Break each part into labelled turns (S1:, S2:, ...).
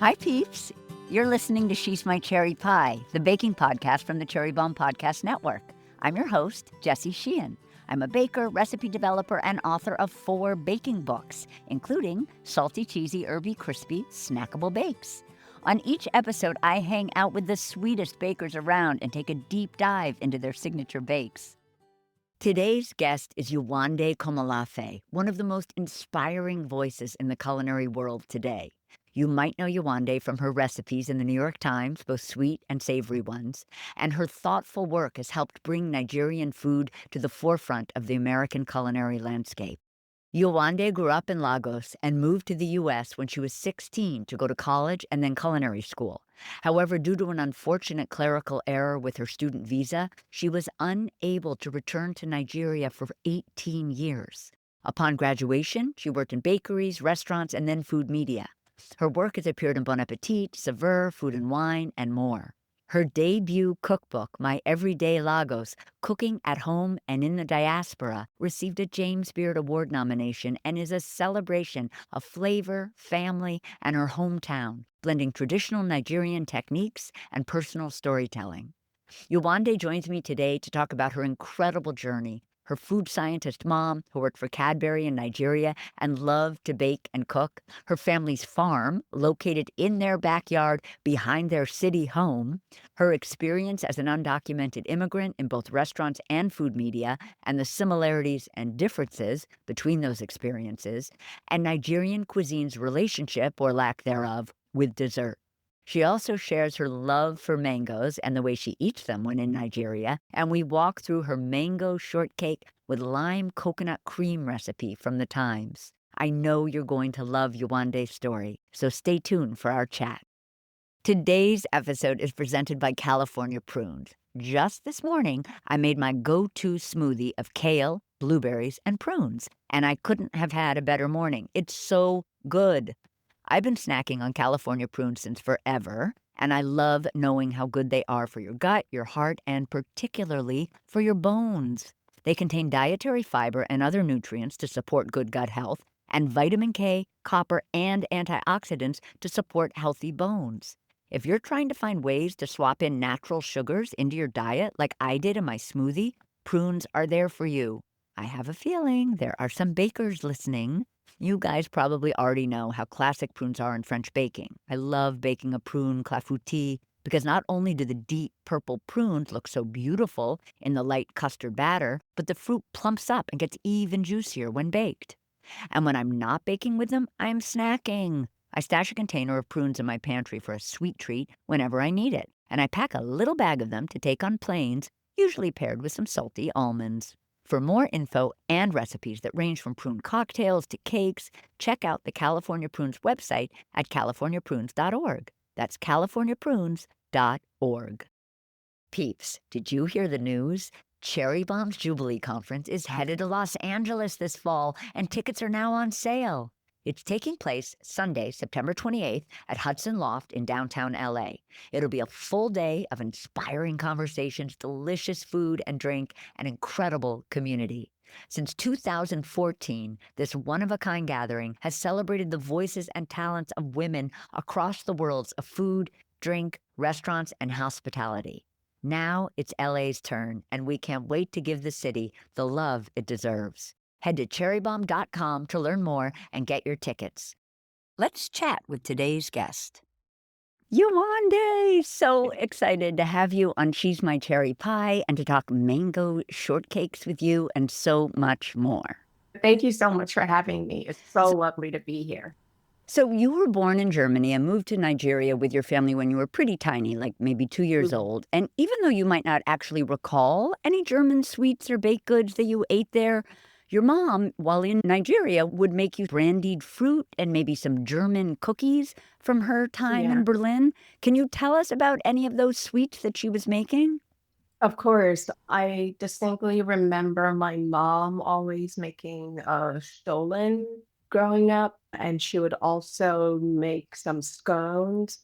S1: Hi, peeps. You're listening to She's My Cherry Pie, the baking podcast from the Cherry Bombe Podcast Network. I'm your host, Jessie Sheehan. I'm a baker, recipe developer, and author of 4 baking books, including Salty, Cheesy, Herby, Crispy, Snackable Bakes. On each episode, I hang out with the sweetest bakers around and take a deep dive into their signature bakes. Today's guest is Yewande Komolafe, one of the most inspiring voices in the culinary world today. You might know Yewande from her recipes in the New York Times, both sweet and savory ones, and her thoughtful work has helped bring Nigerian food to the forefront of the American culinary landscape. Yewande grew up in Lagos and moved to the U.S. when she was 16 to go to college and then culinary school. However, due to an unfortunate clerical error with her student visa, she was unable to return to Nigeria for 18 years. Upon graduation, she worked in bakeries, restaurants, and then food media. Her work has appeared in Bon Appetit, Saveur, Food and Wine, and more. Her debut cookbook, My Everyday Lagos, Cooking at Home and in the Diaspora, received a James Beard Award nomination and is a celebration of flavor, family, and her hometown, blending traditional Nigerian techniques and personal storytelling. Yewande joins me today to talk about her incredible journey, her food scientist mom who worked for Cadbury in Nigeria and loved to bake and cook, her family's farm located in their backyard behind their city home, her experience as an undocumented immigrant in both restaurants and food media, and the similarities and differences between those experiences, and Nigerian cuisine's relationship, or lack thereof, with dessert. She also shares her love for mangoes and the way she eats them when in Nigeria, and we walk through her mango shortcake with lime coconut cream recipe from the Times. I know you're going to love Yewande's story, so stay tuned for our chat. Today's episode is presented by California Prunes. Just this morning, I made my go-to smoothie of kale, blueberries, and prunes, and I couldn't have had a better morning. It's so good. I've been snacking on California prunes since forever, and I love knowing how good they are for your gut, your heart, and particularly for your bones. They contain dietary fiber and other nutrients to support good gut health, and vitamin K, copper, and antioxidants to support healthy bones. If you're trying to find ways to swap in natural sugars into your diet like I did in my smoothie, prunes are there for you. I have a feeling there are some bakers listening. You guys probably already know how classic prunes are in French baking. I love baking a prune clafoutis because not only do the deep purple prunes look so beautiful in the light custard batter, but the fruit plumps up and gets even juicier when baked. And when I'm not baking with them, I'm snacking. I stash a container of prunes in my pantry for a sweet treat whenever I need it, and I pack a little bag of them to take on planes, usually paired with some salty almonds. For more info and recipes that range from prune cocktails to cakes, check out the California Prunes website at californiaprunes.org. That's californiaprunes.org. Peeps, did you hear the news? Cherry Bombe's Jubilee Conference is headed to Los Angeles this fall, and tickets are now on sale. It's taking place Sunday, September 28th at Hudson Loft in downtown LA. It'll be a full day of inspiring conversations, delicious food and drink, and incredible community. Since 2014, this one-of-a-kind gathering has celebrated the voices and talents of women across the worlds of food, drink, restaurants, and hospitality. Now it's LA's turn, and we can't wait to give the city the love it deserves. Head to cherrybombe.com to learn more and get your tickets. Let's chat with today's guest. Yewande, so excited to have you on She's My Cherry Pie and to talk mango shortcakes with you and so much more.
S2: Thank you so much for having me. It's so lovely to be here.
S1: So you were born in Germany and moved to Nigeria with your family when you were pretty tiny, like maybe 2 years old. And even though you might not actually recall any German sweets or baked goods that you ate there, your mom, while in Nigeria, would make you brandied fruit and maybe some German cookies from her time in Berlin. Can you tell us about any of those sweets that she was making?
S2: Of course, I distinctly remember my mom always making stollen growing up, and she would also make some scones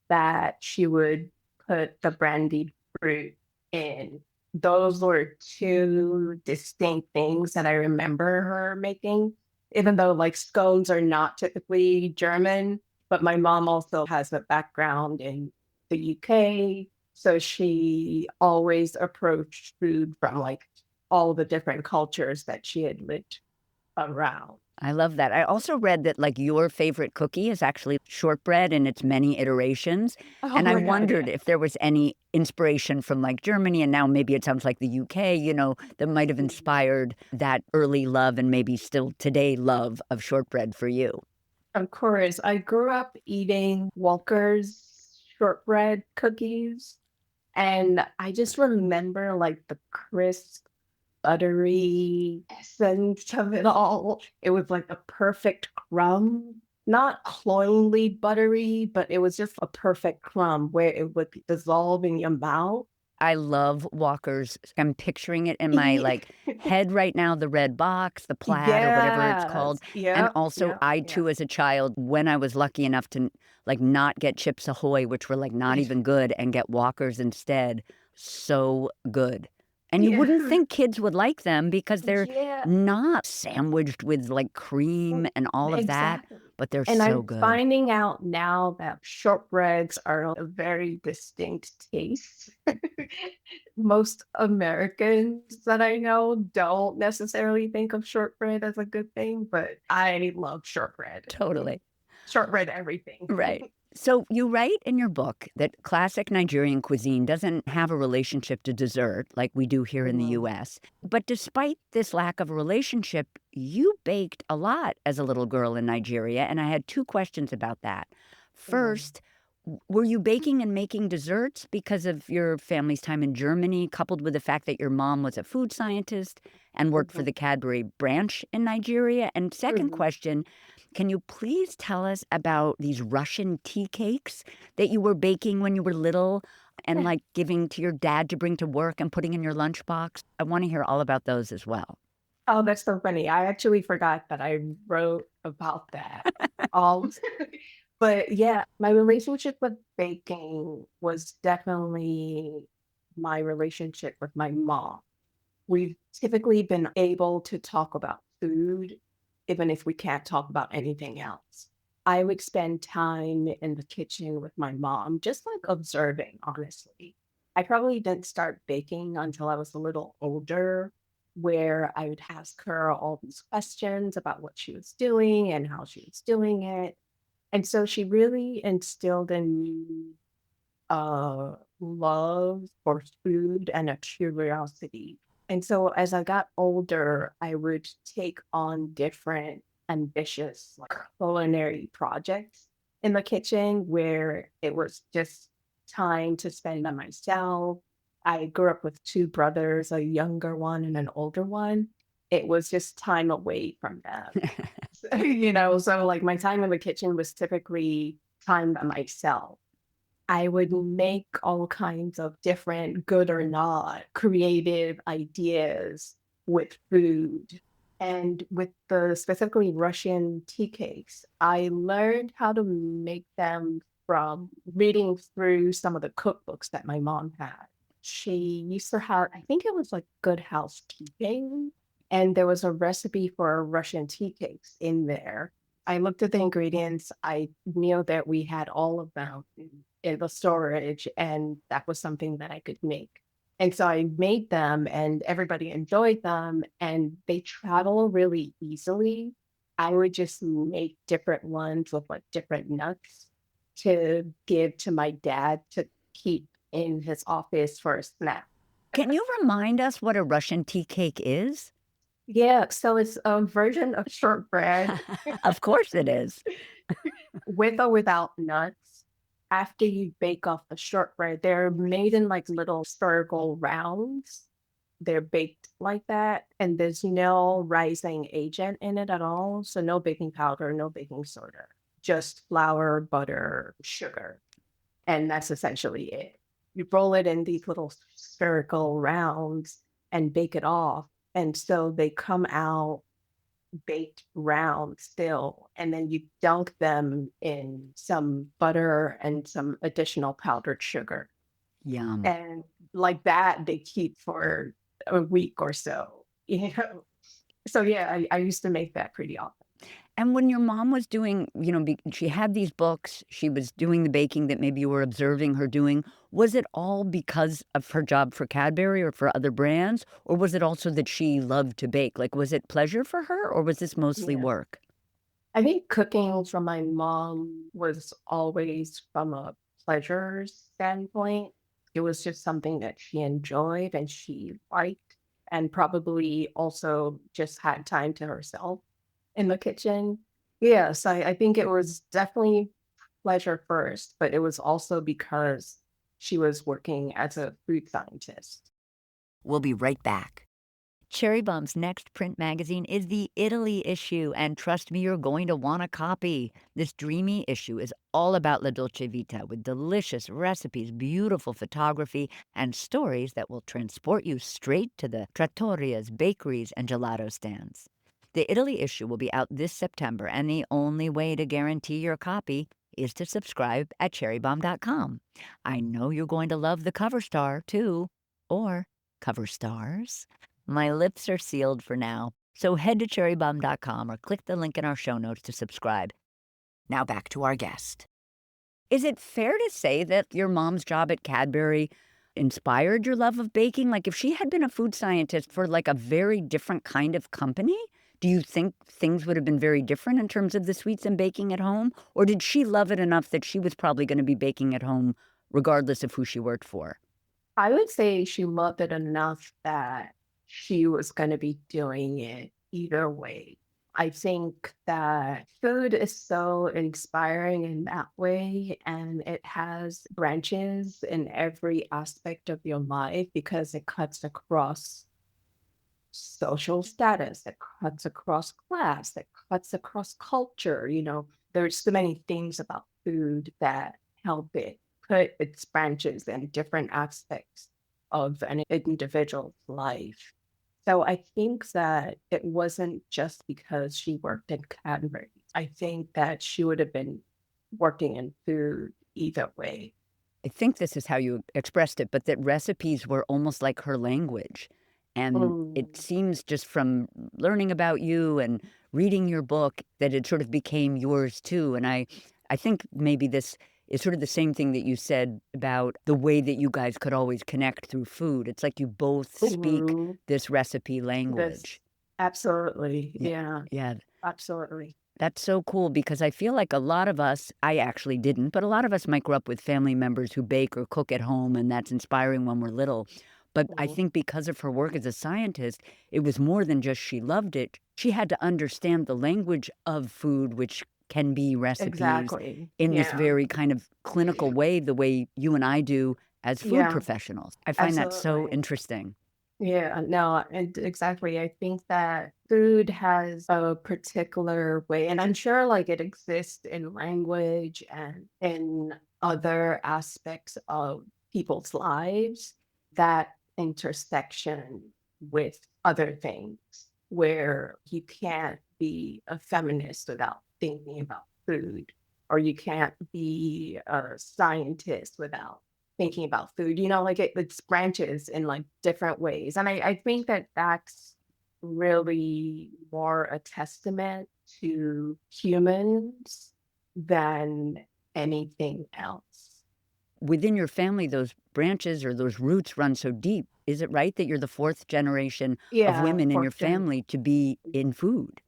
S2: that she would put the brandied fruit in. Those were two distinct things that I remember her making, even though like scones are not typically German. But my mom also has a background in the UK. So she always approached food from like all the different cultures that she had lived around.
S1: I love that. I also read that like your favorite cookie is actually shortbread in its many iterations.
S2: Oh
S1: And I
S2: my God,
S1: wondered
S2: yeah.
S1: if there was any inspiration from like Germany and now maybe it sounds like the UK, that might have
S2: Mhm.
S1: inspired that early love and maybe still today love of shortbread for you.
S2: Of course, I grew up eating Walker's shortbread cookies. And I just remember like the crisp, buttery essence of it all. It was like a perfect crumb, not cloyingly buttery, but it was just a perfect crumb where it would dissolve in your mouth.
S1: I love Walker's. I'm picturing it in my like head right now, the red box, the plaid or whatever it's called.
S2: Yes.
S1: And
S2: Yep.
S1: also
S2: Yep.
S1: I
S2: Yep.
S1: too as a child, when I was lucky enough to like not get Chips Ahoy, which were like not even good, and get Walker's instead, so good. And you
S2: Yeah.
S1: wouldn't think kids would like them because they're
S2: Yeah.
S1: not sandwiched with like cream
S2: Mm,
S1: and all of that,
S2: exactly.
S1: but they're
S2: And
S1: so
S2: I'm
S1: good.
S2: finding out now that shortbreads are a very distinct taste. Most Americans that I know don't necessarily think of shortbread as a good thing, but I love shortbread.
S1: Totally.
S2: Shortbread everything.
S1: Right. So you write in your book that classic Nigerian cuisine doesn't have a relationship to dessert like we do here in the
S2: Mhm,
S1: US. But despite this lack of a relationship, you baked a lot as a little girl in Nigeria. And I had two questions about that.
S2: mhm,
S1: First, were you baking and making desserts because of your family's time in Germany, coupled with the fact that your mom was a food scientist and worked for
S2: mhm,
S1: the Cadbury branch in Nigeria? And second
S2: mhm.
S1: question, can you please tell us about these Russian tea cakes that you were baking when you were little and like giving to your dad to bring to work and putting in your lunchbox? I want to hear all about those as well.
S2: Oh, that's so funny. I actually forgot that I wrote about that. Um, but yeah, my relationship with baking was definitely my relationship with my mom. We've typically been able to talk about food, even if we can't talk about anything else. I would spend time in the kitchen with my mom, just like observing, honestly. I probably didn't start baking until I was a little older, where I would ask her all these questions about what she was doing and how she was doing it. And so she really instilled in me love for food and a curiosity. And so as I got older, I would take on different ambitious like culinary projects in the kitchen where it was just time to spend by myself. I grew up with two brothers, a younger one and an older one. It was just time away from them. So like my time in the kitchen was typically time by myself. I would make all kinds of different, good or not, creative ideas with food. And with the specifically Russian tea cakes, I learned how to make them from reading through some of the cookbooks that my mom had. She used to have, I think it was like Good Housekeeping, and there was a recipe for Russian tea cakes in there. I looked at the ingredients. I knew that we had all of them in the storage, and that was something that I could make. And so I made them, and everybody enjoyed them, and they travel really easily. I would just make different ones with like different nuts to give to my dad to keep in his office for a snack.
S1: Can you remind us what a Russian tea cake is?
S2: Yeah, so it's a version of shortbread
S1: Of course it is.
S2: with or without nuts. After you bake off the shortbread, they're made in like little spherical rounds. They're baked like that, and there's no rising agent in it at all. So no baking powder, no baking soda, just flour, butter, sugar, and that's essentially it. You roll it in these little spherical rounds and bake it off, and so they come out baked round still, and then you dunk them in some butter and some additional powdered sugar.
S1: Yum.
S2: And like that, they keep for a week or so. So yeah, I used to make that pretty often.
S1: And when your mom was doing, she had these books, she was doing the baking that maybe you were observing her doing. Was it all because of her job for Cadbury or for other brands? Or was it also that she loved to bake? Like, was it pleasure for her or was this mostly
S2: Yeah.
S1: work?
S2: I think cooking for my mom was always from a pleasure standpoint. It was just something that she enjoyed and she liked, and probably also just had time to herself in the kitchen. Yes, I think it was definitely pleasure first, but it was also because she was working as a food scientist.
S1: We'll be right back. Cherry Bomb's next print magazine is the Italy issue, and trust me, you're going to want a copy. This dreamy issue is all about La Dolce Vita with delicious recipes, beautiful photography, and stories that will transport you straight to the trattorias, bakeries, and gelato stands. The Italy issue will be out this September, and the only way to guarantee your copy is to subscribe at cherrybomb.com. I know you're going to love the cover star, too. Or cover stars. My lips are sealed for now, so head to cherrybomb.com or click the link in our show notes to subscribe. Now back to our guest. Is it fair to say that your mom's job at Cadbury inspired your love of baking? Like, if she had been a food scientist for like a very different kind of company, do you think things would have been very different in terms of the sweets and baking at home? Or did she love it enough that she was probably going to be baking at home regardless of who she worked for?
S2: I would say she loved it enough that she was going to be doing it either way. I think that food is so inspiring in that way, and it has branches in every aspect of your life because it cuts across social status, it cuts across class, it cuts across culture. There's so many things about food that help it put its branches in different aspects of an individual's life. So I think that it wasn't just because she worked in Cadbury. I think that she would have been working in food either way.
S1: I think this is how you expressed it, but that recipes were almost like her language. And
S2: Mm,
S1: it seems just from learning about you and reading your book that it sort of became yours too. And I think maybe this is sort of the same thing that you said about the way that you guys could always connect through food. It's like you both speak
S2: mhm.
S1: this recipe
S2: This
S1: language.
S2: absolutely,
S1: Yeah.
S2: yeah,
S1: Yeah.
S2: absolutely.
S1: That's so cool because I feel like a lot of us, I actually didn't, but a lot of us might grow up with family members who bake or cook at home, and that's inspiring when we're little. But I
S2: Mhm.
S1: think because of her work as a scientist, it was more than just she loved it. She had to understand the language of food, which can be recipes
S2: Exactly.
S1: in this
S2: Yeah.
S1: very kind of clinical way, the way you and I do as food
S2: Yeah,
S1: professionals. I find that so
S2: absolutely.
S1: interesting.
S2: Yeah, no, and exactly. I think that food has a particular way, and I'm sure like it exists in language and in other aspects of people's lives, that intersection with other things where you can't be a feminist without thinking about food, or you can't be a scientist without thinking about food. Like it's branches in like different ways. And I think that that's really more a testament to humans than anything else.
S1: Within your family, those branches or those roots run so deep. Is it right that you're the fourth generation of
S2: Yeah,
S1: women in your
S2: fortune.
S1: family to be in food?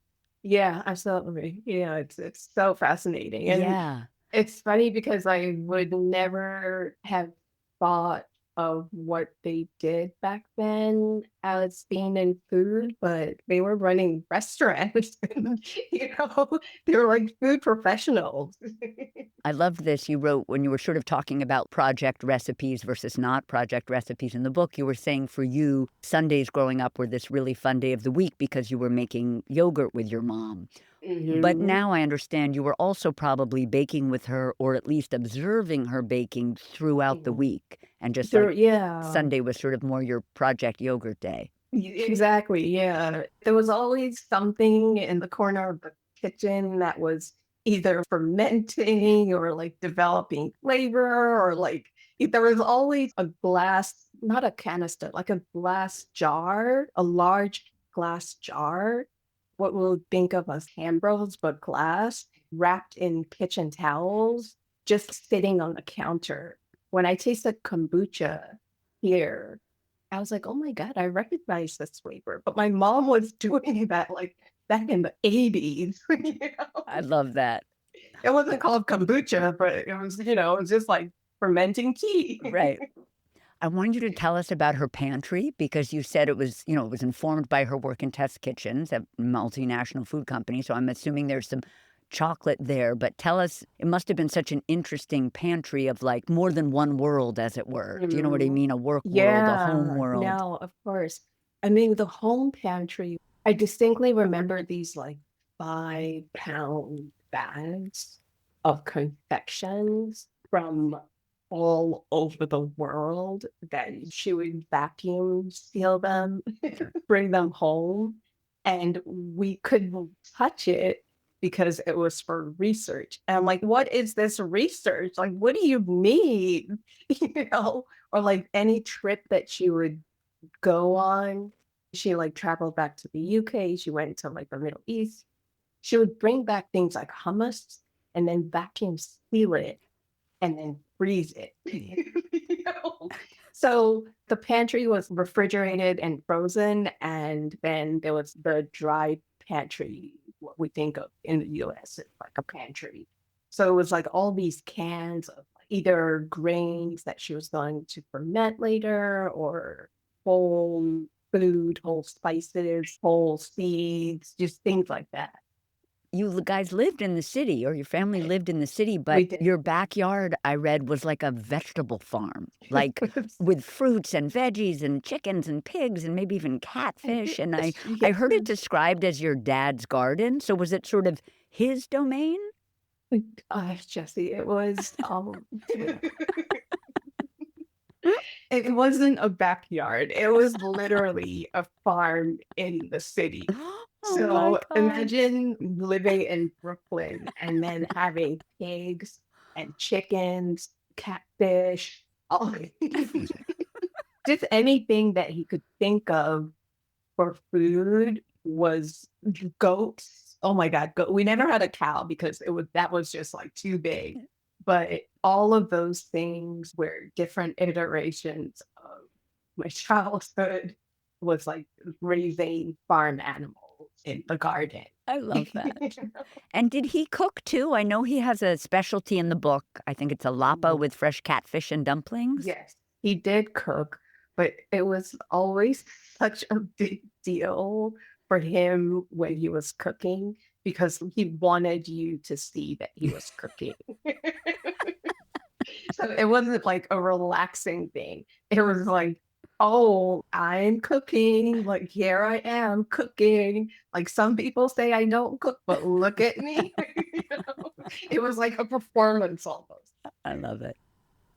S2: Yeah, absolutely. Yeah, it's so fascinating. And
S1: Yeah.
S2: it's funny because I would never have thought of what they did back then as being in food, but they were running restaurants. They were like food professionals.
S1: I love this. You wrote when you were sort of talking about project recipes versus not project recipes in the book, you were saying for you, Sundays growing up were this really fun day of the week because you were making yogurt with your mom. But
S2: Mhm.
S1: now I understand you were also probably baking with her or at least observing her baking throughout the
S2: Mhm.
S1: week. And just
S2: There,
S1: like
S2: yeah.
S1: Sunday was sort of more your project yogurt day.
S2: Exactly, yeah. There was always something in the corner of the kitchen that was either fermenting or like developing flavor, or like there was always a glass, not a canister, like a glass jar, a large glass jar what we'll think of as hand rolls, but glass, wrapped in kitchen towels, just sitting on the counter. When I tasted kombucha here, I was like, oh my God, I recognize this flavor. But my mom was doing that like back in the 80s.
S1: I love that.
S2: It wasn't called kombucha, but it was just like fermenting tea.
S1: Right. I wanted you to tell us about her pantry because you said it was, it was informed by her work in test kitchens at multinational food companies. So I'm assuming there's some chocolate there. But tell us, it must have been such an interesting pantry of like more than one world, as it were. Do you know what I mean? A work world, a home
S2: Yeah,
S1: world.
S2: no, of course. I mean, the home pantry, I distinctly remember these like 5-pound bags of confections from all over the world that she would vacuum seal them, bring them home, and we couldn't touch it because it was for research. And I'm like, what is this research? Like, what do you mean? Or like any trip that she would go on. She like traveled back to the UK. She went to like the Middle East. She would bring back things like hummus and then vacuum seal it and then freeze it. So the pantry was refrigerated and frozen, and then there was the dry pantry, what we think of in the US, like a pantry. So it was like all these cans of either grains that she was going to ferment later, or whole food, whole spices, whole seeds, just things like that.
S1: You guys lived in the city, or your family lived in the city, but
S2: We did.
S1: your backyard, I read, was like a vegetable farm, like with fruits and veggies and chickens and pigs and maybe even catfish. And I heard it described as your dad's garden. So was it sort of his domain?
S2: Gosh, Jessie, it was it wasn't a backyard. It was literally a farm in the city.
S1: Oh my
S2: So
S1: God.
S2: imagine living in Brooklyn and then having pigs and chickens, catfish, all just anything that he could think of for food was goats. Oh my God, we never had a cow because that was just like too big. But all of those things were different iterations of my childhood was like raising farm animals in the garden.
S1: I love that. And did he cook too? I know he has a specialty in the book. I think it's a lapa with fresh catfish and dumplings.
S2: Yes, he did cook, but it was always such a big deal for him when he was cooking because he wanted you to see that he was cooking. So it wasn't like a relaxing thing. It was like, oh, I'm cooking. Like, here I am cooking. Like, some people say I don't cook, but look at me. It was like a performance almost.
S1: I love it.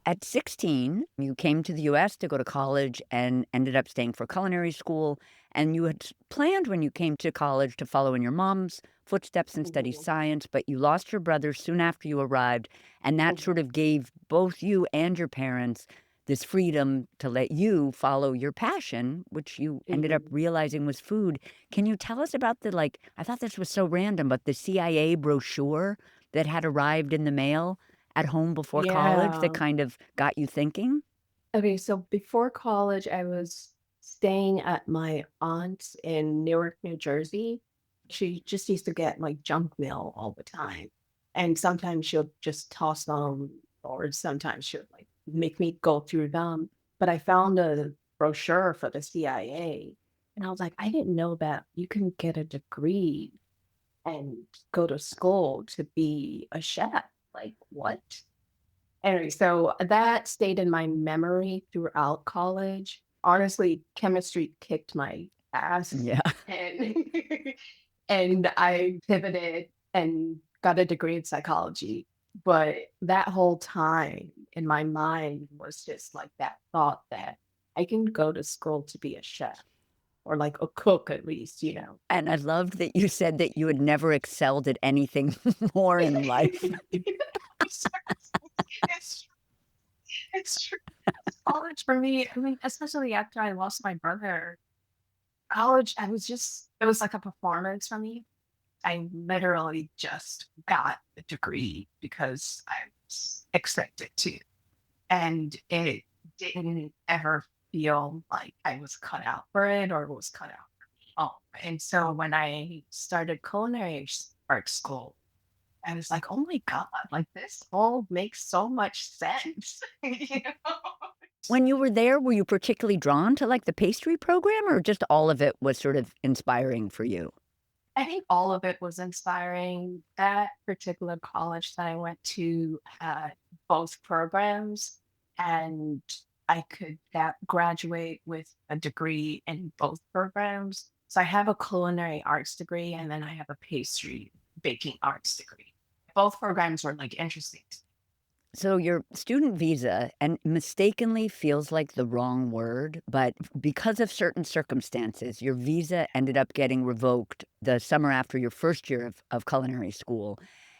S1: At 16, you came to the US to go to college and ended up staying for culinary school. And you had planned when you came to college to follow in your mom's footsteps and study science, but you lost your brother soon after you arrived. And that sort of gave both you and your parents this freedom to let you follow your passion, which you ended up realizing was food. Can you tell us about I thought this was so random, but the CIA brochure that had arrived in the mail at home before college that
S2: Yeah.
S1: kind of got you thinking?
S2: Okay, so before college, I was staying at my aunt's in Newark, New Jersey. She just used to get like junk mail all the time. And sometimes she'll just toss them, or sometimes she'll like make me go through them. But I found a brochure for the CIA. And I was like, I didn't know that you can get a degree and go to school to be a chef. Like, what? Anyway, so that stayed in my memory throughout college. Honestly, chemistry kicked my ass,
S1: Yeah.
S2: and and I pivoted and got a degree in psychology. But that whole time in my mind was just like that thought that I can go to school to be a chef or like a cook at least.
S1: And I loved that you said that you had never excelled at anything more in life.
S2: It's it's true. College for me, I mean, especially after I lost my brother, college, it was like a performance for me. I literally just got a degree because I was expected to. And it didn't ever feel like I was cut out for it or was cut out for me. Oh, and so when I started art school, I was like, oh my God, like this all makes so much sense. You know?
S1: When you were there, were you particularly drawn to like the pastry program or just all of it was sort of inspiring for you?
S2: I think all of it was inspiring. That particular college that I went to had both programs, and I could graduate with a degree in both programs. So I have a culinary arts degree, and then I have a pastry baking arts degree. Both programs were like interesting.
S1: So your student visa, and mistakenly feels like the wrong word, but because of certain circumstances, your visa ended up getting revoked the summer after your first year of culinary school.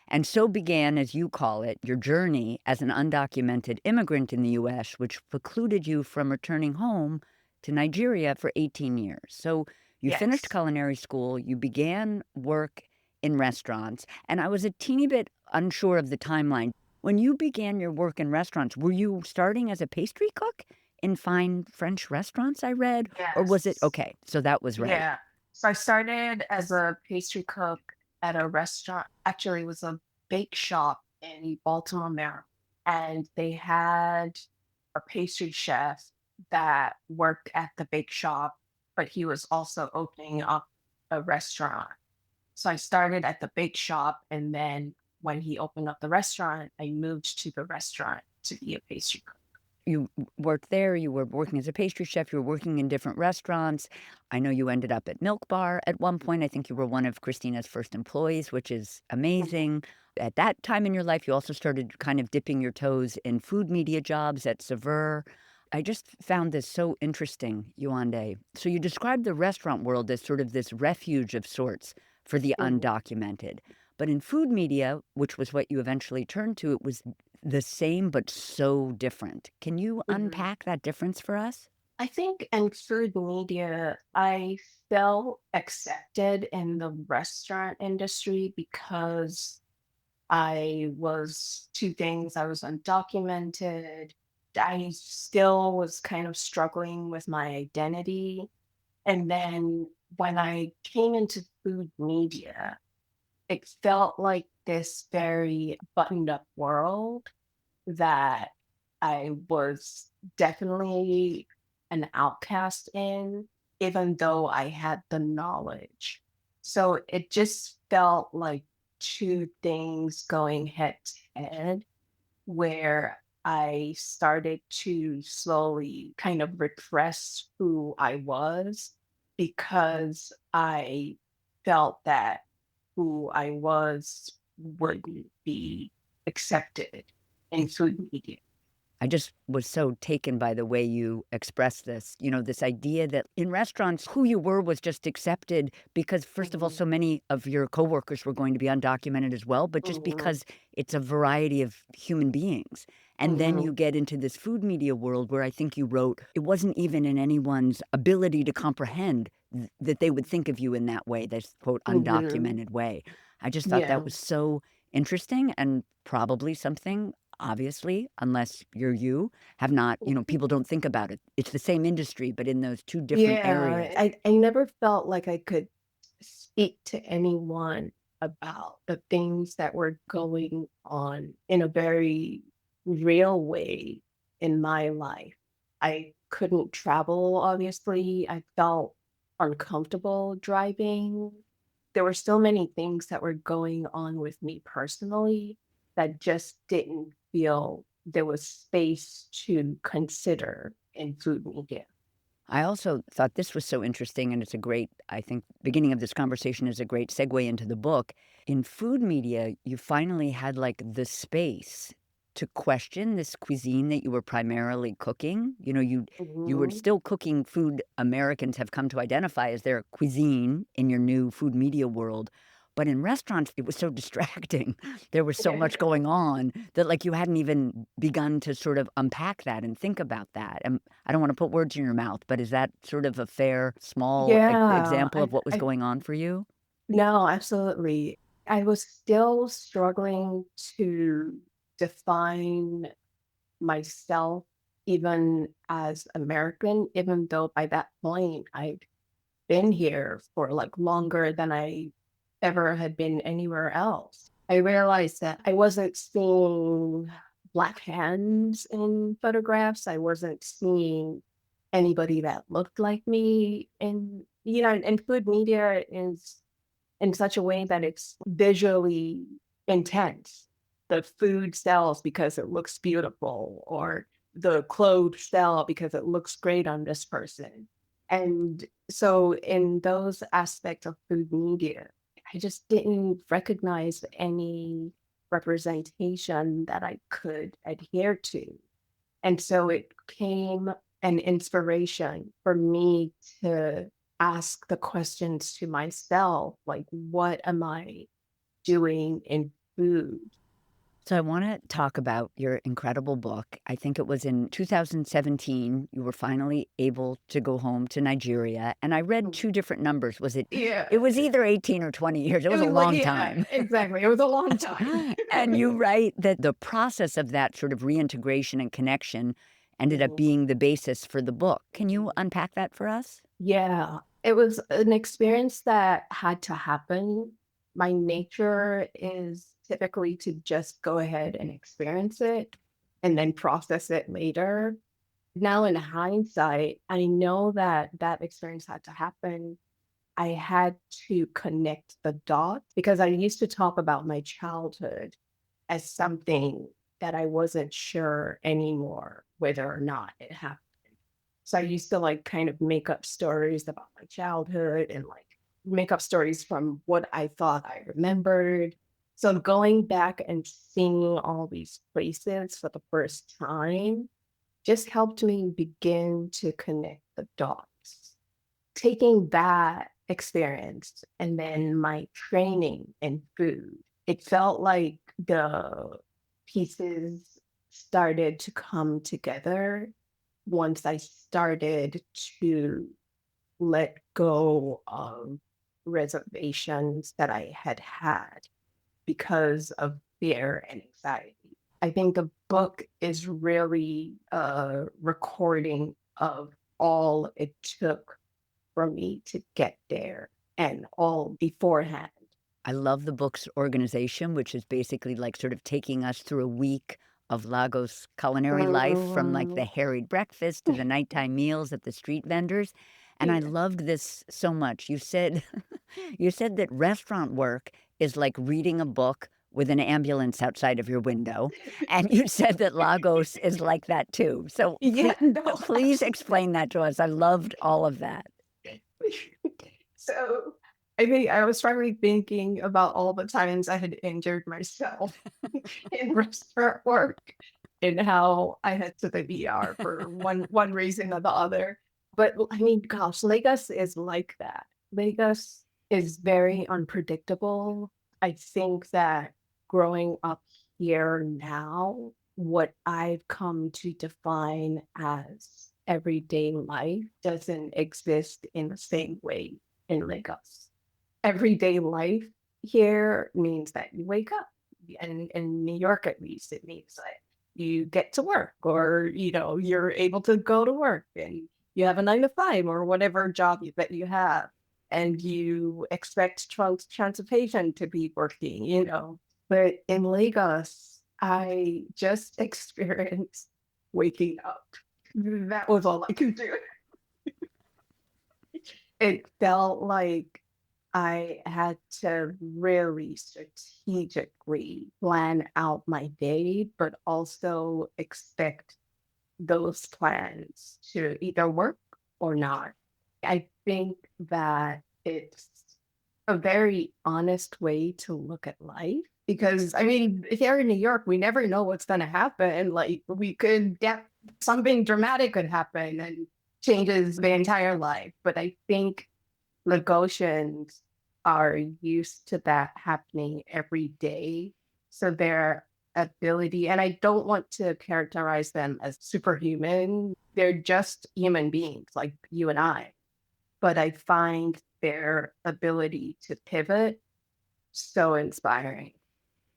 S1: And so began, as you call it, your journey as an undocumented immigrant in the US, which precluded you from returning home to Nigeria for 18 years. So you finished
S2: Yes.
S1: culinary school, you began work in restaurants, and I was a teeny bit unsure of the timeline. When you began your work in restaurants, were you starting as a pastry cook in fine French restaurants, I read? Or was it
S2: Yes.
S1: okay, so that was right.
S2: Yeah. So I started as a pastry cook at a restaurant. Actually, it was a bake shop in Baltimore, Maryland. And they had a pastry chef that worked at the bake shop, but he was also opening up a restaurant. So I started at the bake shop. And then when he opened up the restaurant, I moved to the restaurant to be a pastry cook.
S1: You worked there, you were working as a pastry chef, you were working in different restaurants. I know you ended up at Milk Bar at one point. I think you were one of Christina's first employees, which is
S2: Mhm.
S1: amazing. At that time in your life, you also started kind of dipping your toes in food media jobs at Saveur. I just found this so interesting, Yewande. So you described the restaurant world as sort of this refuge of sorts for the
S2: Mhm.
S1: undocumented. But in food media, which was what you eventually turned to, it was the same but so different. Can you
S2: Mhm.
S1: unpack that difference for us?
S2: I think in food media, I felt accepted in the restaurant industry because I was two things. I was undocumented. I still was kind of struggling with my identity. And then when I came into food media, it felt like this very buttoned up world that I was definitely an outcast in, even though I had the knowledge. So it just felt like two things going head to head, where I started to slowly kind of repress who I was because I felt that who I was wouldn't be accepted in food media.
S1: I just was so taken by the way you expressed this. This idea that in restaurants, who you were was just accepted because, first of all,
S2: Mhm,
S1: so many of your coworkers were going to be undocumented as well, but just
S2: mhm,
S1: because it's a variety of human beings. And then
S2: mhm,
S1: you get into this food media world where I think you wrote, it wasn't even in anyone's ability to comprehend that they would think of you in that way, this quote,
S2: mhm.
S1: undocumented way. I just thought that
S2: Yeah.
S1: was so interesting and probably something, obviously, unless you're you, have not, people don't think about it. It's the same industry, but in those two different
S2: Yeah,
S1: areas.
S2: I never felt like I could speak to anyone about the things that were going on in a very real way in my life. I couldn't travel, obviously. I felt uncomfortable driving. There were so many things that were going on with me personally that just didn't feel there was space to consider in food media.
S1: I also thought this was so interesting, and it's a great, I think, beginning of this conversation is a great segue into the book. In food media, you finally had like the space to question this cuisine that you were primarily cooking. You were
S2: Mhm.
S1: still cooking food Americans have come to identify as their cuisine in your new food media world. But in restaurants, it was so distracting. There was so
S2: Yeah.
S1: much going on that like you hadn't even begun to sort of unpack that and think about that. And I don't want to put words in your mouth, but is that sort of a fair, small
S2: Yeah,
S1: example of what was going on for you?
S2: no, absolutely. I was still struggling to define myself even as American, even though by that point I'd been here for like longer than I ever had been anywhere else. I realized that I wasn't seeing Black hands in photographs. I wasn't seeing anybody that looked like me. And, and food media is in such a way that it's visually intense. The food sells because it looks beautiful, or the clothes sell because it looks great on this person. And so, in those aspects of food media, I just didn't recognize any representation that I could adhere to. And so it became an inspiration for me to ask the questions to myself, like, what am I doing in food?
S1: So I want to talk about your incredible book. I think it was in 2017 you were finally able to go home to Nigeria, and I read two different numbers. Was it
S2: Yeah.
S1: it was either 18 or 20 years. It
S2: It
S1: was a
S2: was like,
S1: long
S2: yeah,
S1: time.
S2: exactly. It was a long time.
S1: And you write that the process of that sort of reintegration and connection ended up
S2: Mhm.
S1: being the basis for the book. Can you unpack that for us?
S2: Yeah, it was an experience that had to happen. My nature is typically to just go ahead and experience it and then process it later. Now, in hindsight, I know that that experience had to happen. I had to connect the dots because I used to talk about my childhood as something that I wasn't sure anymore whether or not it happened. So I used to like kind of make up stories about my childhood and like make up stories from what I thought I remembered. So going back and seeing all these places for the first time just helped me begin to connect the dots. Taking that experience and then my training in food, it felt like the pieces started to come together once I started to let go of reservations that I had had because of fear and anxiety. I think the book is really a recording of all it took for me to get there and all beforehand.
S1: I love the book's organization, which is basically like sort of taking us through a week of Lagos culinary life from like the
S2: Mhm.
S1: harried breakfast to the nighttime meals at the street vendors. And I
S2: Yeah.
S1: loved this so much. You said you said that restaurant work is like reading a book with an ambulance outside of your window. And you said that Lagos is like that too. So
S2: Yeah, no,
S1: please explain that to us. I loved all of that.
S2: so I think I was probably thinking about all the times I had injured myself in restaurant work and how I had to the ER for one reason or the other. But I mean, gosh, Lagos is like that. Lagos is very unpredictable. I think that growing up here now, what I've come to define as everyday life doesn't exist in the same way in Lagos. Everyday life here means that you wake up. And in New York, at least, it means that you get to work or, you're able to go to work and you have a 9 to 5 or whatever job that you have. And you expect transportation to be working. But in Lagos, I just experienced waking up. That was all I could do. It felt like I had to really strategically plan out my day, but also expect those plans to either work or not. I think that it's a very honest way to look at life because, I mean, here in New York, we never know what's going to happen. Like, we could get something dramatic could happen and changes the entire life. But I think Lagosians are used to that happening every day. So their ability, and I don't want to characterize them as superhuman, they're just human beings like you and I. But I find their ability to pivot so inspiring.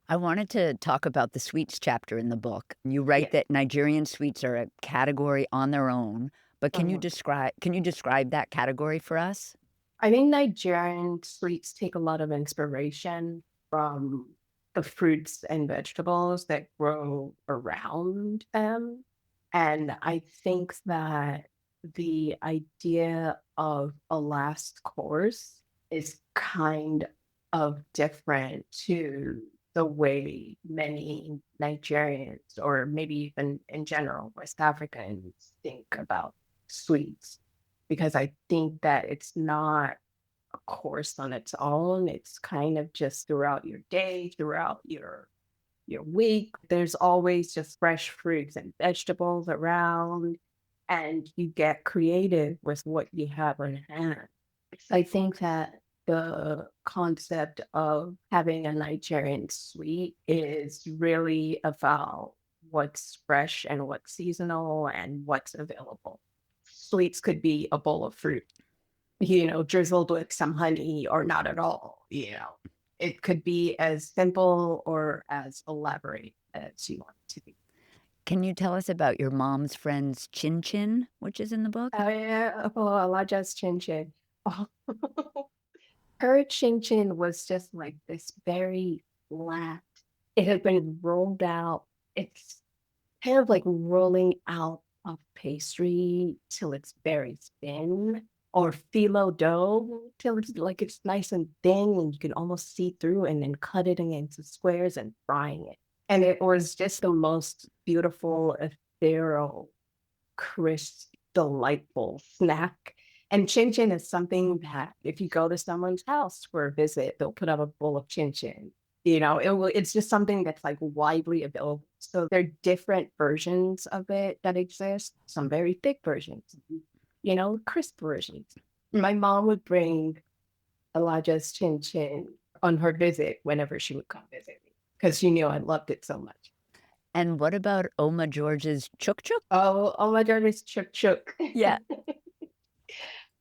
S1: I wanted to talk about the sweets chapter in the book. You write
S2: Yeah.
S1: that Nigerian sweets are a category on their own, but
S2: Mhm.
S1: can you describe that category for us?
S2: I think Nigerian sweets take a lot of inspiration from the fruits and vegetables that grow around them. And I think that the idea of a last course is kind of different to the way many Nigerians, or maybe even in general, West Africans think about sweets, because I think that it's not a course on its own. It's kind of just throughout your day, throughout your week. There's always just fresh fruits and vegetables around, and you get creative with what you have on hand. I think that the concept of having a Nigerian sweet is really about what's fresh and what's seasonal and what's available. Sweets could be a bowl of fruit, drizzled with some honey or not at all. It could be as simple or as elaborate as you want it to be.
S1: Can you tell us about your mom's friend's chin chin, which is in the book?
S2: Oh, yeah. Oh, Elijah's chin chin. Oh. Her chin chin was just like this very flat. It had been rolled out. It's kind of like rolling out of pastry till it's very thin, or phyllo dough till it's nice and thin and you can almost see through, and then cut it into squares and frying it. And it was just the most beautiful, ethereal, crisp, delightful snack. And chin chin is something that if you go to someone's house for a visit, they'll put out a bowl of chin chin. It's just something that's like widely available. So there are different versions of it that exist, some very thick versions, crisp versions. My mom would bring Elijah's chin chin on her visit whenever she would come visit me, because she knew I loved it so much.
S1: And what about Oma George's chuk chuk?
S2: Oh my God, it's Chuk Chuk.
S1: Yeah.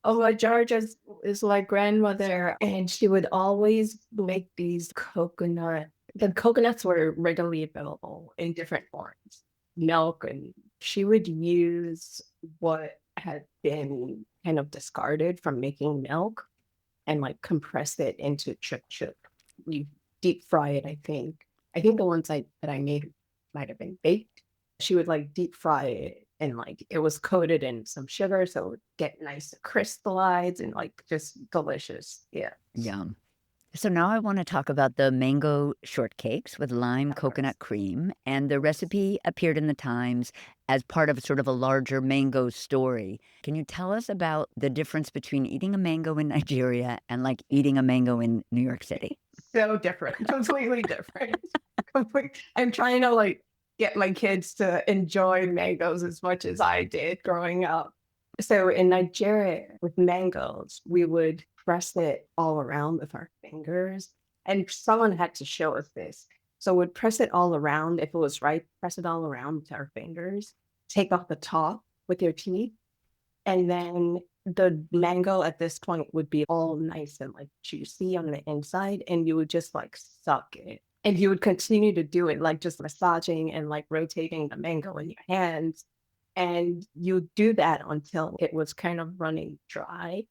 S2: Oh, my George is my grandmother, and she would always make these coconut. The coconuts were readily available in different forms, milk, and she would use what had been kind of discarded from making milk and like compress it into chuk chuk. You deep fry it, I think. I think the ones that I made might have been baked. She would like deep fry it, and like it was coated in some sugar, so it would get nice and crystallized and like just delicious. Yeah,
S1: Yum. So now I want to talk about the mango shortcakes with lime
S2: of course.
S1: coconut cream. And the recipe appeared in the Times as part of sort of a larger mango story. Can you tell us about the difference between eating a mango in Nigeria and like eating a mango in New York City?
S2: So different, completely different. I'm trying to like get my kids to enjoy mangoes as much as I did growing up. So in Nigeria with mangoes, we would press it all around with our fingers. And someone had to show us this. So we'd press it all around. If it was right, press it all around with our fingers. Take off the top with your teeth, and then the mango at this point would be all nice and like juicy on the inside, and you would just like suck it. And you would continue to do it, like just massaging and like rotating the mango in your hands. And you do that until it was kind of running dry.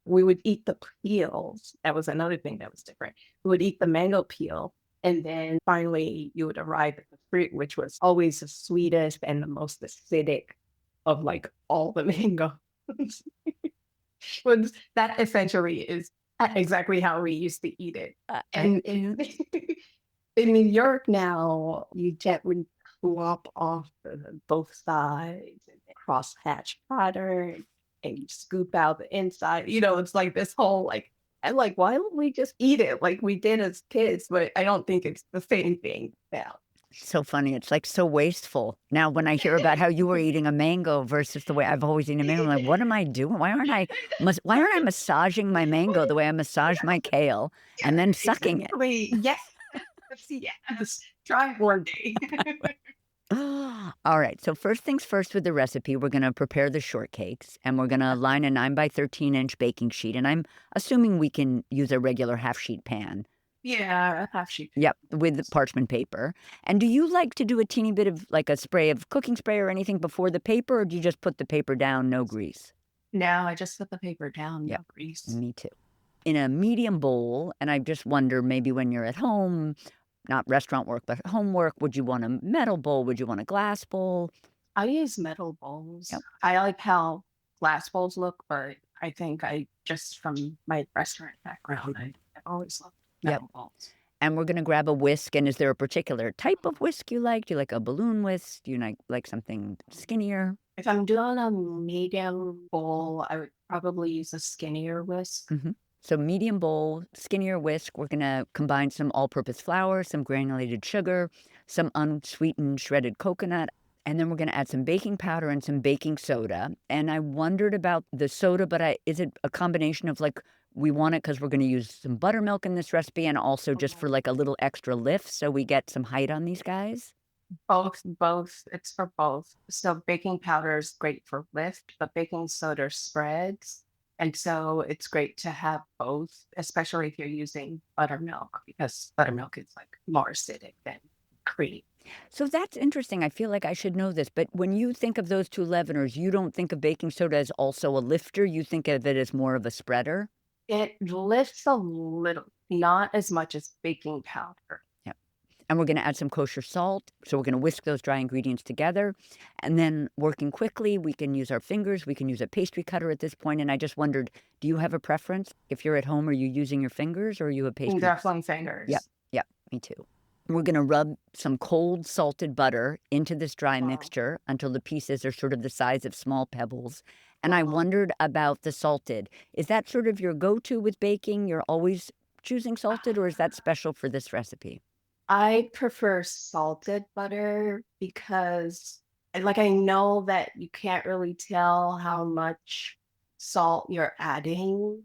S2: We would eat the peels. That was another thing that was different. We would eat the mango peel. And then finally, you would arrive at the fruit, which was always the sweetest and the most acidic of like all the mango. Was that essentially is exactly how we used to eat it. And in New York now, you get when flop off both sides and cross hatch pattern, and you scoop out the inside. It's like this whole like, I'm like, why don't we just eat it like we did as kids? But I don't think it's the same thing now.
S1: So funny. It's like so wasteful. Now, when I hear about how you were eating a mango versus the way I've always eaten a mango, I'm like, what am I doing? Why aren't I massaging my mango the way I massage my kale and then sucking it?
S2: Exactly. Yes. Yes. Try one day.
S1: All right. So first things first with the recipe, we're going to prepare the shortcakes and we're going to line a 9 by 13-inch baking sheet. And I'm assuming we can use a regular half sheet pan.
S2: Yeah, half sheet.
S1: Yep, with parchment paper. And do you like to do a teeny bit of like a spray of cooking spray or anything before the paper, or do you just put the paper down, no grease?
S2: No, I just put the paper down,
S1: Yep,
S2: no grease.
S1: me too. In a medium bowl, and I just wonder maybe when you're at home, not restaurant work, but home work, would you want a metal bowl? Would you want a glass bowl?
S2: I use metal bowls.
S1: Yep,
S2: I like how glass bowls look, but I think I just from my restaurant background, I've always loved
S1: yep.
S2: metal bowls.
S1: And we're going to grab a whisk. And is there a particular type of whisk you like? Do you like a balloon whisk? Do you like something skinnier?
S2: If I'm doing a medium bowl, I would probably use a skinnier whisk.
S1: So medium bowl, skinnier whisk. We're going to combine some all-purpose flour, some granulated sugar, some unsweetened shredded coconut, and then we're going to add some baking powder and some baking soda. And I wondered about the soda, but is it a combination of like we want it because we're going to use some buttermilk in this recipe and also just for like a little extra lift so we get some height on these guys?
S2: Both. It's for both. So baking powder is great for lift, but baking soda spreads. And so it's great to have both, especially if you're using buttermilk, because buttermilk is like more acidic than cream.
S1: So that's interesting. I feel like I should know this, but when you think of those two leaveners, you don't think of baking soda as also a lifter. You think of it as more of a spreader.
S2: It lifts a little, not as much as baking powder.
S1: Yep. And we're going to add some kosher salt. So we're going to whisk those dry ingredients together. And then working quickly, we can use our fingers. We can use a pastry cutter at this point. And I just wondered, do you have a preference? If you're at home, are you using your fingers or are you a pastry?
S2: Definitely fingers.
S1: Yep, me too. We're going to rub some cold salted butter into this dry mixture until the pieces are sort of the size of small pebbles. And I wondered about the salted. Is that sort of your go-to with baking? You're always choosing salted, or is that special for this recipe?
S2: I prefer salted butter because like I know that you can't really tell how much salt you're adding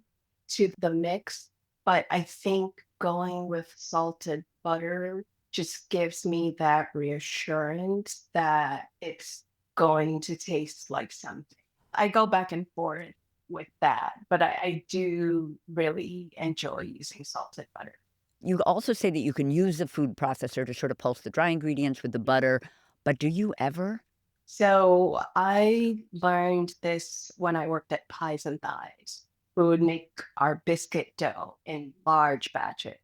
S2: to the mix, but I think going with salted butter just gives me that reassurance that it's going to taste like something. I go back and forth with that, but I do really enjoy using salted butter.
S1: You also say that you can use the food processor to sort of pulse the dry ingredients with the butter, but do you ever?
S2: So I learned this when I worked at Pies and Thighs. We would make our biscuit dough in large batches.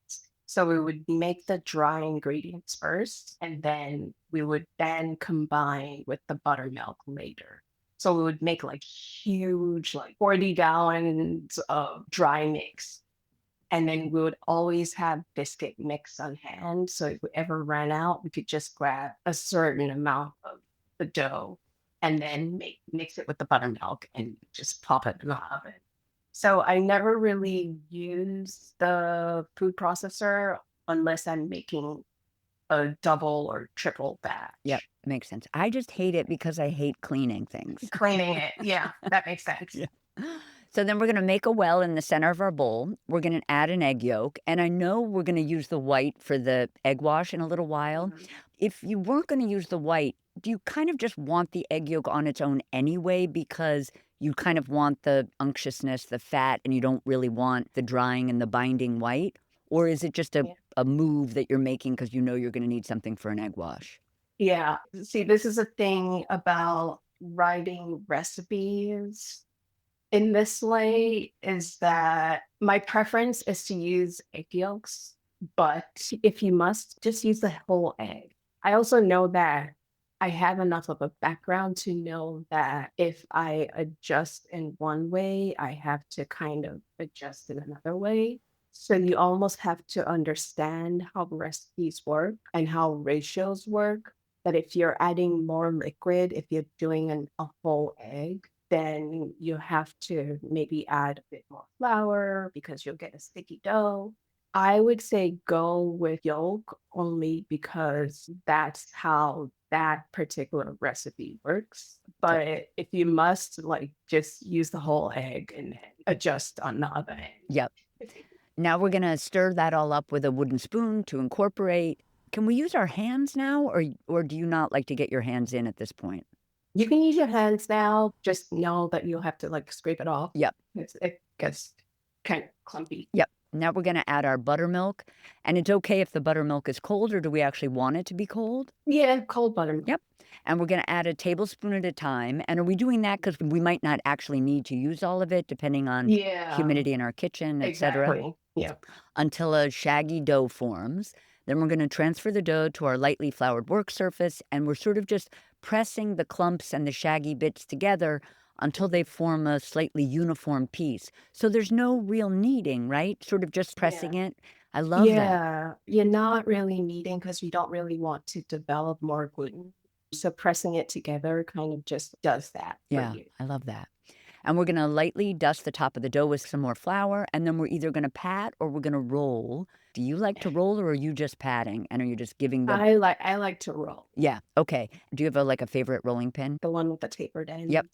S2: So we would make the dry ingredients first, and then we would then combine with the buttermilk later. So we would make like huge, like 40 gallons of dry mix. And then we would always have biscuit mix on hand. So if we ever ran out, we could just grab a certain amount of the dough and then mix it with the buttermilk and just pop it in the oven. So I never really use the food processor unless I'm making a double or triple batch.
S1: Yep, makes sense. I just hate it because I hate cleaning things.
S2: Cleaning it. Yeah, that makes sense.
S1: Yeah. So then we're going to make a well in the center of our bowl. We're going to add an egg yolk. And I know we're going to use the white for the egg wash in a little while. If you weren't going to use the white, do you kind of just want the egg yolk on its own anyway because you kind of want the unctuousness, the fat, and you don't really want the drying and the binding white? Or is it just a move that you're making because you know you're going to need something for an egg wash?
S2: Yeah. See, this is a thing about writing recipes in this way is that my preference is to use egg yolks, but if you must, just use the whole egg. I also know that I have enough of a background to know that if I adjust in one way, I have to kind of adjust in another way. So you almost have to understand how recipes work and how ratios work. That if you're adding more liquid, if you're doing a whole egg, then you have to maybe add a bit more flour because you'll get a sticky dough. I would say go with yolk only because that's how that particular recipe works.
S1: So,
S2: But if you must, like, just use the whole egg and then adjust on the other
S1: yep.
S2: end.
S1: Now we're going to stir that all up with a wooden spoon to incorporate. Can we use our hands now, or do you not like to get your hands in at this point?
S2: You can use your hands now. Just know that you'll have to like scrape it off.
S1: Yep.
S2: It gets kind of clumpy.
S1: Yep. Now we're going to add our buttermilk. And it's okay if the buttermilk is cold, or do we actually want it to be cold?
S2: Yeah, cold buttermilk.
S1: Yep. And we're going to add a tablespoon at a time. And are we doing that because we might not actually need to use all of it, depending on humidity in our kitchen, etc.?
S2: Exactly. Yeah.
S1: Until a shaggy dough forms. Then we're going to transfer the dough to our lightly floured work surface, and we're sort of just pressing the clumps and the shaggy bits together until they form a slightly uniform piece. So there's no real kneading, right? Sort of just pressing it. I love that.
S2: Yeah, you're not really kneading because you don't really want to develop more gluten. So pressing it together kind of just does that for
S1: Yeah,
S2: you.
S1: I love that. And we're going to lightly dust the top of the dough with some more flour, and then we're either going to pat or we're going to roll. Do you like to roll, or are you just patting? And are you just giving the...
S2: I like to roll.
S1: Yeah, okay. Do you have a favorite rolling pin?
S2: The one with the tapered end.
S1: Yep.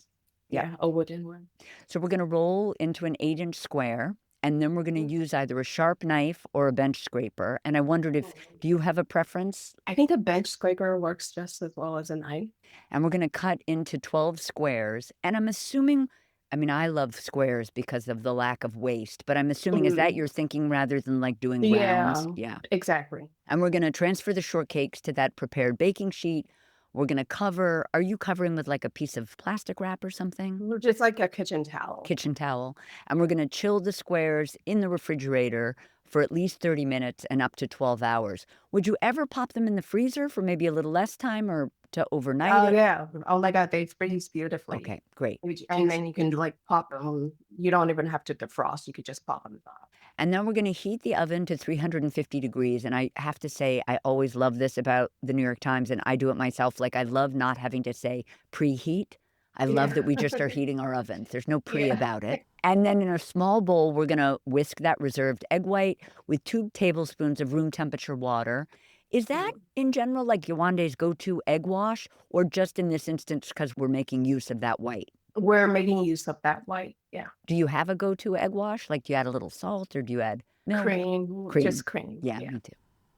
S2: Yeah, a wooden one.
S1: So we're going to roll into an 8-inch square, and then we're going to use either a sharp knife or a bench scraper. And I wondered do you have a preference?
S2: I think a bench scraper works just as well as a knife.
S1: And we're going to cut into 12 squares. And I'm assuming, I mean, I love squares because of the lack of waste, but I'm assuming is that you're thinking rather than like doing rounds?
S2: Yeah, exactly.
S1: And we're going to transfer the shortcakes to that prepared baking sheet. We're going to cover, are you covering with like a piece of plastic wrap or something?
S2: Just like a kitchen towel.
S1: Kitchen towel. And we're going to chill the squares in the refrigerator for at least 30 minutes and up to 12 hours. Would you ever pop them in the freezer for maybe a little less time, or to overnight
S2: Oh,
S1: it?
S2: yeah. Oh my God, they freeze beautifully.
S1: Okay, great.
S2: And then you can like pop them. You don't even have to defrost. You could just pop them off.
S1: And then we're going to heat the oven to 350 degrees. And I have to say, I always love this about the New York Times, and I do it myself. Like, I love not having to say preheat. I love that we just are heating our ovens. There's no pre about it. And then in a small bowl, we're going to whisk that reserved egg white with 2 tablespoons of room temperature water. Is that, in general, like Yewande's go-to egg wash, or just in this instance because we're making use of that white?
S2: We're making use of that white. Yeah.
S1: Do you have a go-to egg wash? Like, do you add a little salt, or do you add milk?
S2: Cream. Just cream.
S1: Yeah, me too.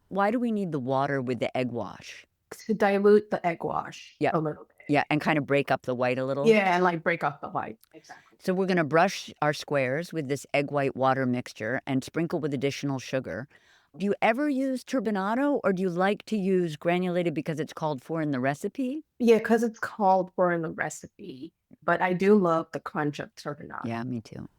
S1: Why do we need the water with the egg wash?
S2: To dilute the egg wash a little bit.
S1: Yeah, and kind of break up the white a little?
S2: Yeah, and like break up the white. Exactly.
S1: So we're going to brush our squares with this egg white water mixture and sprinkle with additional sugar. Do you ever use turbinado, or do you like to use granulated because it's called for in the recipe?
S2: Yeah, because it's called for in the recipe. But I do love the crunch of turbinado.
S1: Yeah, me too.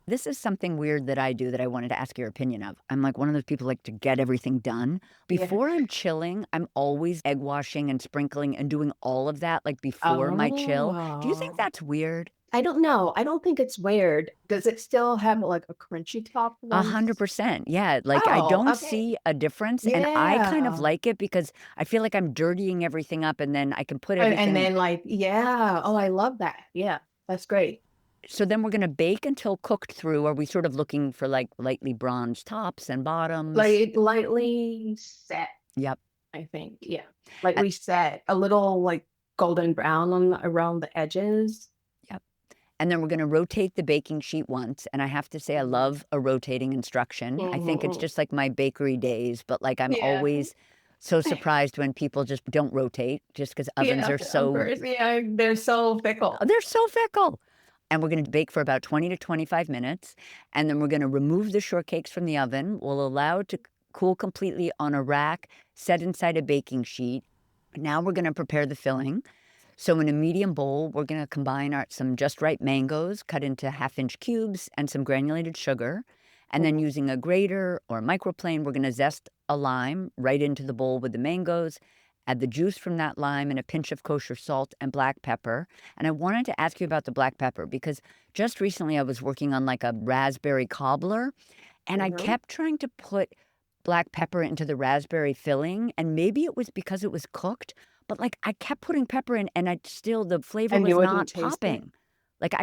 S1: This is something weird that I do that I wanted to ask your opinion of. I'm like one of those people like to get everything done. Before I'm chilling, I'm always egg washing and sprinkling and doing all of that like before my chill. Do you think that's weird?
S2: I don't know. I don't think it's weird. Does it still have like a crunchy top?
S1: 100%. Yeah. Like I don't see a difference. And I kind of like it because I feel like I'm dirtying everything up, and then I can put everything.
S2: And then like, oh, I love that. Yeah, that's great.
S1: So then we're going to bake until cooked through. Are we sort of looking for like lightly bronzed tops and bottoms?
S2: Like lightly set.
S1: Yep.
S2: I think. Yeah. Like we said, a little like golden brown around the edges.
S1: Yep. And then we're going to rotate the baking sheet once. And I have to say, I love a rotating instruction. I think it's just like my bakery days, but like I'm always so surprised when people just don't rotate just because ovens are so...
S2: Yeah, they're so fickle.
S1: They're so fickle. And we're going to bake for about 20 to 25 minutes. And then we're going to remove the shortcakes from the oven. We'll allow it to cool completely on a rack set inside a baking sheet. Now we're going to prepare the filling. So in a medium bowl, we're going to combine some just right mangoes cut into 1/2-inch cubes and some granulated sugar. And then using a grater or a microplane, we're going to zest a lime right into the bowl with the mangoes. Add the juice from that lime and a pinch of kosher salt and black pepper. And I wanted to ask you about the black pepper because just recently I was working on like a raspberry cobbler, and I kept trying to put black pepper into the raspberry filling, and maybe it was because it was cooked, but like I kept putting pepper in, and the flavor was not popping. Like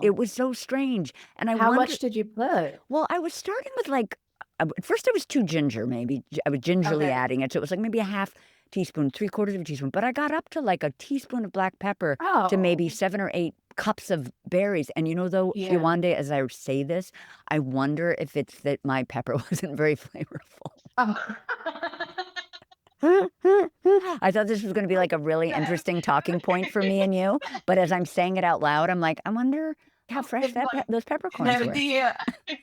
S1: it was so strange. And
S2: how much did you put?
S1: Well, I was starting with like At first I was too ginger, maybe. I was gingerly
S2: Okay.
S1: adding it. So it was like maybe a half teaspoon, 3/4 of a teaspoon. But I got up to like a teaspoon of black pepper to maybe
S2: Oh,
S1: 7 or 8 cups of berries. And though,
S2: yeah.
S1: Yewande, as I say this, I wonder if it's that my pepper wasn't very flavorful.
S2: Oh.
S1: I thought this was going to be like a really interesting talking point for me and you. But as I'm saying it out loud, I'm like, I wonder how fresh
S2: It's like
S1: those peppercorns were.
S2: yeah, it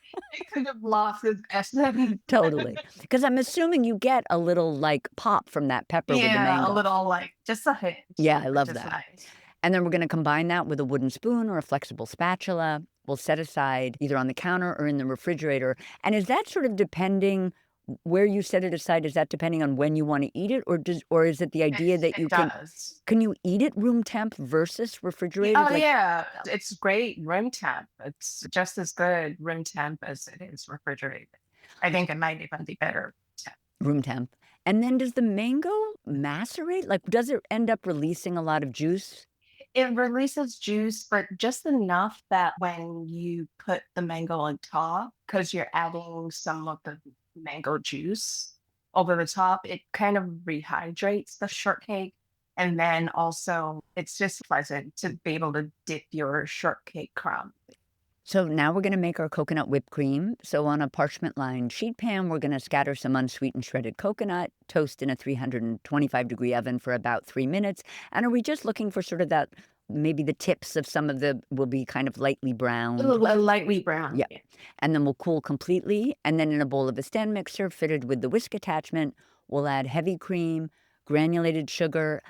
S2: could have lost its essence.
S1: Totally. Because I'm assuming you get a little like pop from that pepper with the
S2: Yeah, a
S1: mango.
S2: little like just a hint.
S1: Yeah, I love
S2: Just
S1: that.
S2: nice.
S1: And then we're going to combine that with a wooden spoon or a flexible spatula. We'll set aside either on the counter or in the refrigerator. And is that sort of depending where you set it aside? Is that depending on when you want to eat it, or is it the idea that you
S2: It does.
S1: can you eat it room temp versus refrigerated?
S2: Oh
S1: Like
S2: yeah, it's great room temp. It's just as good room temp as it is refrigerated. I think it might even be better temp.
S1: room temp. And then does the mango macerate? Like, does it end up releasing a lot of juice?
S2: It releases juice, but just enough that when you put the mango on top, because you're adding some of the mango juice over the top, it kind of rehydrates the shortcake. And then also, it's just pleasant to be able to dip your shortcake crumb.
S1: So now we're going to make our coconut whipped cream. So on a parchment-lined sheet pan, we're going to scatter some unsweetened shredded coconut, toast in a 325-degree oven for about 3 minutes. And are we just looking for sort of that, maybe the tips of some of the will be kind of lightly browned?
S2: Lightly brown.
S1: Yeah. And then we'll cool completely. And then in a bowl of a stand mixer fitted with the whisk attachment, we'll add heavy cream, granulated sugar.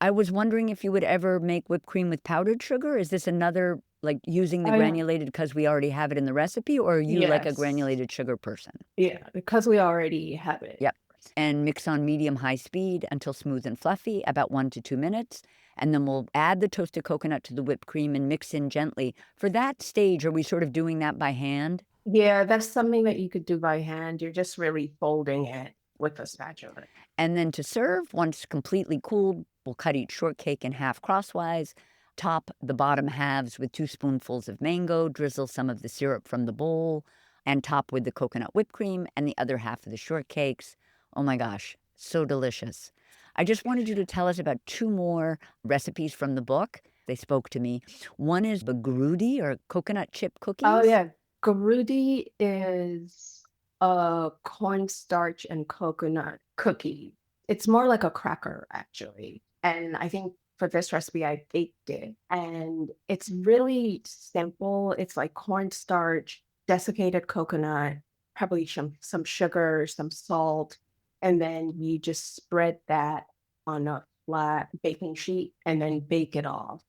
S1: I was wondering if you would ever make whipped cream with powdered sugar. Is this another, like using the
S2: I-
S1: granulated because we already have it in the recipe, or are you like a
S2: Yes.
S1: granulated sugar person?
S2: Yeah, because we already have it.
S1: Yep. And mix on medium-high speed until smooth and fluffy, about 1 to 2 minutes. And then we'll add the toasted coconut to the whipped cream and mix in gently. For that stage, are we sort of doing that by hand?
S2: Yeah, that's something that you could do by hand. You're just really folding it with a spatula.
S1: And then to serve, once completely cooled, we'll cut each shortcake in half crosswise, top the bottom halves with 2 spoonfuls of mango, drizzle some of the syrup from the bowl, and top with the coconut whipped cream and the other half of the shortcakes. Oh my gosh, so delicious. I just wanted you to tell us about 2 more recipes from the book. They spoke to me. One is the garudi or coconut chip cookies.
S2: Oh yeah, garudi is a cornstarch and coconut cookie. It's more like a cracker actually. And I think for this recipe I baked it and it's really simple. It's like cornstarch, desiccated coconut, probably some sugar, some salt, and then you just spread that on a flat baking sheet and then bake it off.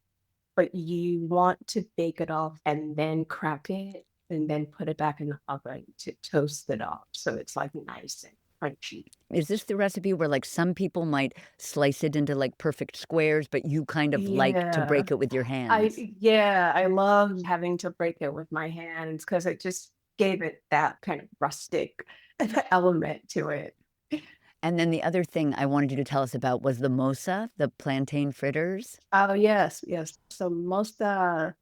S2: But you want to bake it off and then crack it and then put it back in the oven to toast it off. So it's like nice and crunchy.
S1: Is this the recipe where like some people might slice it into like perfect squares, but you kind of like to
S2: Yeah.
S1: break it with your hands?
S2: I love having to break it with my hands because it just gave it that kind of rustic element to it.
S1: And then the other thing I wanted you to tell us about was the mosa, the plantain fritters.
S2: Oh yes, yes. So mosta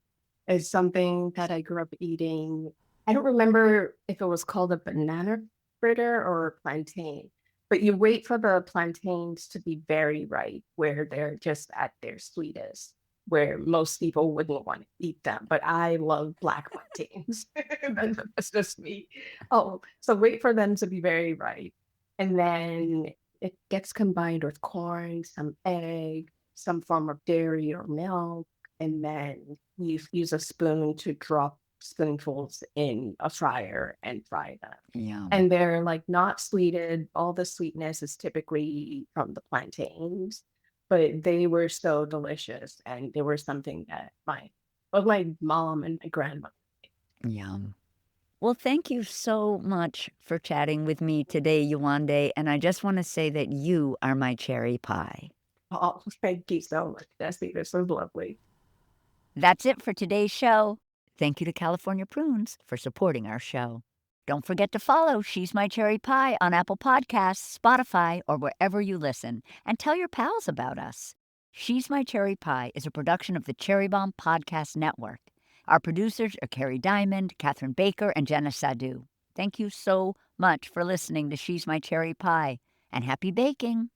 S2: is something that I grew up eating. I don't remember if it was called a banana fritter or a plantain, but you wait for the plantains to be very ripe, where they're just at their sweetest, where most people wouldn't want to eat them. But I love black plantains. That's just me. Oh, so wait for them to be very ripe. And then it gets combined with corn, some egg, some form of dairy or milk. And then you use a spoon to drop spoonfuls in a fryer and fry them.
S1: Yeah.
S2: And they're like not sweetened. All the sweetness is typically from the plantains, but they were so delicious. And they were something that my mom and my grandmother.
S1: Yum. Well, thank you so much for chatting with me today, Yewande. And I just want to say that you are my cherry pie.
S2: Oh, thank you so much, Jessie. They're so lovely.
S1: That's it for today's show. Thank you to California Prunes for supporting our show. Don't forget to follow She's My Cherry Pie on Apple Podcasts, Spotify, or wherever you listen, and tell your pals about us. She's My Cherry Pie is a production of the Cherry Bombe Podcast Network. Our producers are Carrie Diamond, Catherine Baker, and Jenna Sadu. Thank you so much for listening to She's My Cherry Pie, and happy baking!